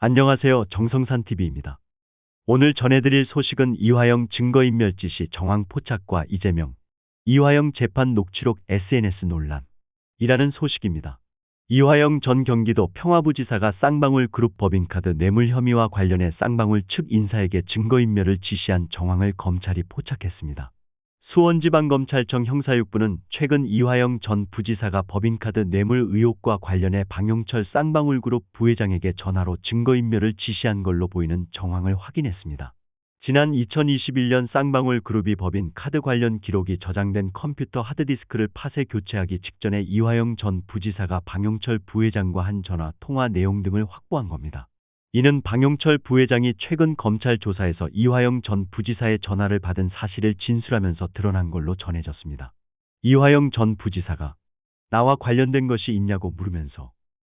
안녕하세요. 정성산TV입니다. 오늘 전해드릴 소식은 이화영 증거인멸 지시 정황 포착과 이재명, 이화영 재판 녹취록 SNS 논란이라는 소식입니다. 이화영 전 경기도 평화부지사가 쌍방울 그룹 법인카드 뇌물 혐의와 관련해 쌍방울 측 인사에게 증거인멸을 지시한 정황을 검찰이 포착했습니다. 수원지방검찰청 형사6부는 최근 이화영 전 부지사가 법인카드 뇌물 의혹과 관련해 방용철 쌍방울그룹 부회장에게 전화로 증거인멸을 지시한 걸로 보이는 정황을 확인했습니다. 지난 2021년 쌍방울그룹이 법인카드 관련 기록이 저장된 컴퓨터 하드디스크를 파쇄 교체하기 직전에 이화영 전 부지사가 방용철 부회장과 한 전화 통화 내용 등을 확보한 겁니다. 이는 방용철 부회장이 최근 검찰 조사에서 이화영 전 부지사의 전화를 받은 사실을 진술하면서 드러난 걸로 전해졌습니다. 이화영 전 부지사가 나와 관련된 것이 있냐고 물으면서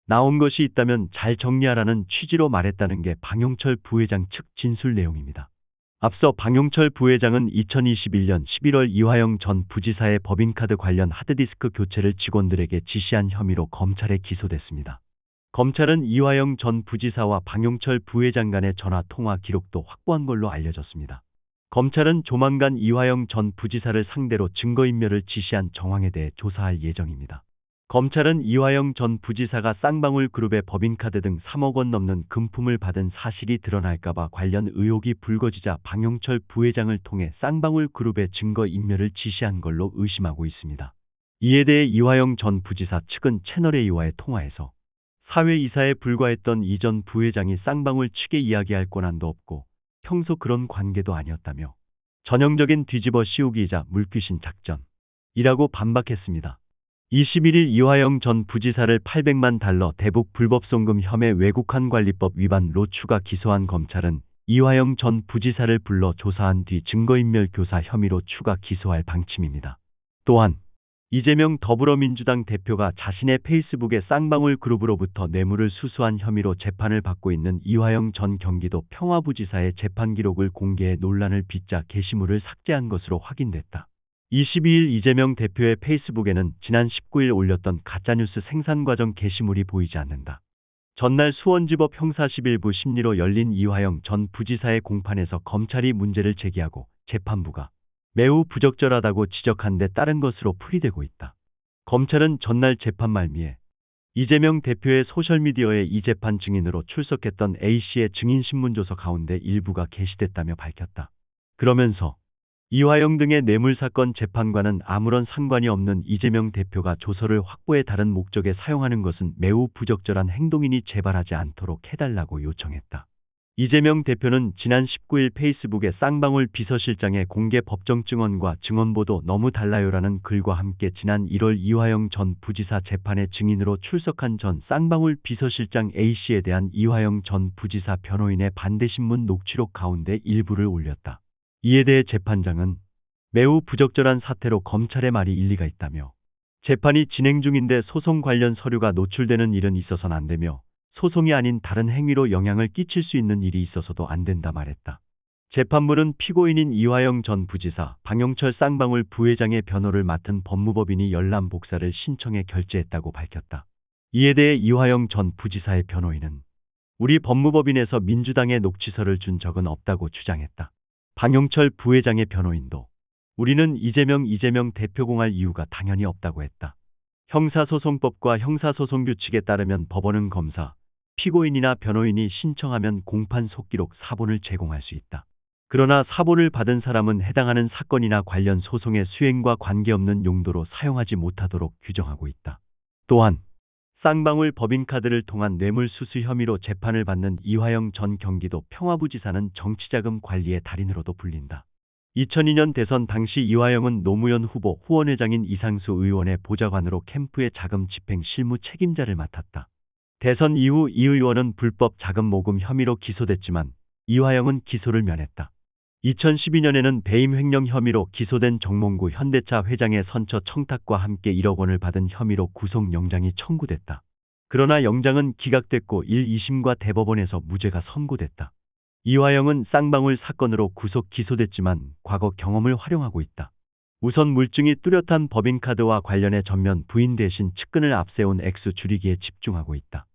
나온 것이 있다면 잘 정리하라는 취지로 말했다는 게 방용철 부회장 측 진술 내용입니다. 앞서 방용철 부회장은 2021년 11월 이화영 전 부지사의 법인카드 관련 하드디스크 교체를 직원들에게 지시한 혐의로 검찰에 기소됐습니다. 검찰은 이화영 전 부지사와 방용철 부회장 간의 전화 통화 기록도 확보한 걸로 알려졌습니다. 검찰은 조만간 이화영 전 부지사를 상대로 증거인멸을 지시한 정황에 대해 조사할 예정입니다. 검찰은 이화영 전 부지사가 쌍방울 그룹의 법인카드 등 3억 원 넘는 금품을 받은 사실이 드러날까봐 관련 의혹이 불거지자 방용철 부회장을 통해 쌍방울 그룹의 증거인멸을 지시한 걸로 의심하고 있습니다. 이에 대해 이화영 전 부지사 측은 채널A와의 통화에서 사회이사에 불과했던 이 전 부회장이 쌍방울 측에 이야기할 권한도 없고 평소 그런 관계도 아니었다며 전형적인 뒤집어 씌우기이자 물귀신 작전이라고 반박했습니다. 21일 이화영 전 부지사를 800만 달러 대북 불법 송금 혐의 외국환 관리법 위반로 추가 기소한 검찰은 이화영 전 부지사를 불러 조사한 뒤 증거인멸 교사 혐의로 추가 기소할 방침입니다. 또한 이재명 더불어민주당 대표가 자신의 페이스북에 쌍방울 그룹으로부터 뇌물을 수수한 혐의로 재판을 받고 있는 이화영 전 경기도 평화부지사의 재판 기록을 공개해 논란을 빚자 게시물을 삭제한 것으로 확인됐다. 22일 이재명 대표의 페이스북에는 지난 19일 올렸던 가짜뉴스 생산 과정 게시물이 보이지 않는다. 전날 수원지법 형사 11부 심리로 열린 이화영 전 부지사의 공판에서 검찰이 문제를 제기하고 재판부가 매우 부적절하다고 지적한 데 따른 것으로 풀이되고 있다. 검찰은 전날 재판 말미에 이재명 대표의 소셜미디어에 이 재판 증인으로 출석했던 A씨의 증인신문조서 가운데 일부가 게시됐다며 밝혔다. 그러면서 이화영 등의 뇌물사건 재판과는 아무런 상관이 없는 이재명 대표가 조서를 확보해 다른 목적에 사용하는 것은 매우 부적절한 행동이니 재발하지 않도록 해달라고 요청했다. 이재명 대표는 지난 19일 페이스북에 쌍방울 비서실장의 공개 법정 증언과 증언보도 너무 달라요라는 글과 함께 지난 1월 이화영 전 부지사 재판에 증인으로 출석한 전 쌍방울 비서실장 A씨에 대한 이화영 전 부지사 변호인의 반대신문 녹취록 가운데 일부를 올렸다. 이에 대해 재판장은 매우 부적절한 사태로 검찰의 말이 일리가 있다며 재판이 진행 중인데 소송 관련 서류가 노출되는 일은 있어서는 안 되며 소송이 아닌 다른 행위로 영향을 끼칠 수 있는 일이 있어서도 안 된다 말했다. 재판부는 피고인인 이화영 전 부지사, 방용철 쌍방울 부회장의 변호를 맡은 법무법인이 열람 복사를 신청해 결재했다고 밝혔다. 이에 대해 이화영 전 부지사의 변호인은 우리 법무법인에서 민주당에 녹취서를 준 적은 없다고 주장했다. 방용철 부회장의 변호인도 우리는 이재명 대표 공할 이유가 당연히 없다고 했다. 형사소송법과 형사소송규칙에 따르면 법원은 검사, 피고인이나 변호인이 신청하면 공판 속기록 사본을 제공할 수 있다. 그러나 사본을 받은 사람은 해당하는 사건이나 관련 소송의 수행과 관계없는 용도로 사용하지 못하도록 규정하고 있다. 또한 쌍방울 법인카드를 통한 뇌물수수 혐의로 재판을 받는 이화영 전 경기도 평화부지사는 정치자금 관리의 달인으로도 불린다. 2002년 대선 당시 이화영은 노무현 후보 후원회장인 이상수 의원의 보좌관으로 캠프의 자금 집행 실무 책임자를 맡았다. 대선 이후 이 의원은 불법 자금 모금 혐의로 기소됐지만 이화영은 기소를 면했다. 2012년에는 배임 횡령 혐의로 기소된 정몽구 현대차 회장의 선처 청탁과 함께 1억 원을 받은 혐의로 구속영장이 청구됐다. 그러나 영장은 기각됐고 1, 2심과 대법원에서 무죄가 선고됐다. 이화영은 쌍방울 사건으로 구속 기소됐지만 과거 경험을 활용하고 있다. 우선 물증이 뚜렷한 법인카드와 관련해 전면 부인 대신 측근을 앞세운 액수 줄이기에 집중하고 있다.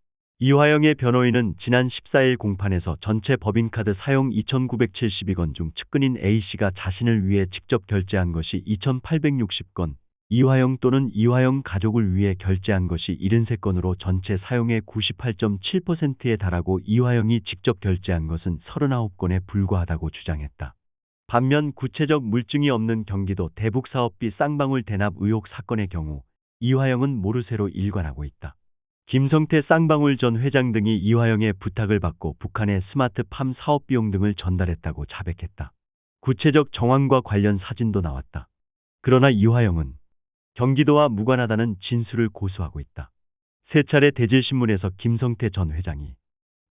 이화영의 변호인은 지난 14일 공판에서 전체 법인카드 사용 2,972건 중 측근인 A씨가 자신을 위해 직접 결제한 것이 2,860건, 이화영 또는 이화영 가족을 위해 결제한 것이 73건으로 전체 사용의 98.7%에 달하고 이화영이 직접 결제한 것은 39건에 불과하다고 주장했다. 반면 구체적 물증이 없는 경기도 대북사업비 쌍방울 대납 의혹 사건의 경우 이화영은 모르쇠로 일관하고 있다. 김성태 쌍방울 전 회장 등이 이화영의 부탁을 받고 북한에 스마트팜 사업 비용 등을 전달했다고 자백했다. 구체적 정황과 관련 사진도 나왔다. 그러나 이화영은 경기도와 무관하다는 진술을 고수하고 있다. 세 차례 대질신문에서 김성태 전 회장이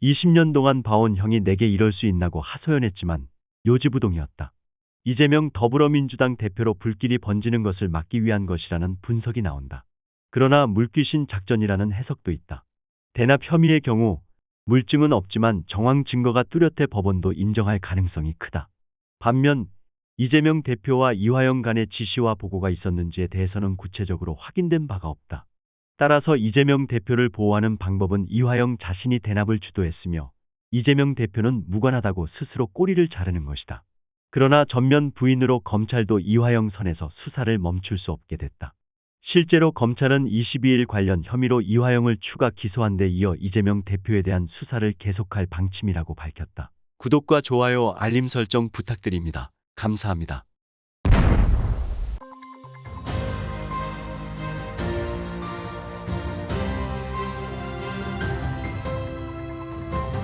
20년 동안 봐온 형이 내게 이럴 수 있나고 하소연했지만 요지부동이었다. 이재명 더불어민주당 대표로 불길이 번지는 것을 막기 위한 것이라는 분석이 나온다. 그러나 물귀신 작전이라는 해석도 있다. 대납 혐의의 경우 물증은 없지만 정황 증거가 뚜렷해 법원도 인정할 가능성이 크다. 반면 이재명 대표와 이화영 간의 지시와 보고가 있었는지에 대해서는 구체적으로 확인된 바가 없다. 따라서 이재명 대표를 보호하는 방법은 이화영 자신이 대납을 주도했으며 이재명 대표는 무관하다고 스스로 꼬리를 자르는 것이다. 그러나 전면 부인으로 검찰도 이화영 선에서 수사를 멈출 수 없게 됐다. 실제로 검찰은 22일 관련 혐의로 이화영을 추가 기소한 데 이어 이재명 대표에 대한 수사를 계속할 방침이라고 밝혔다. 구독과 좋아요, 알림 설정 부탁드립니다. 감사합니다.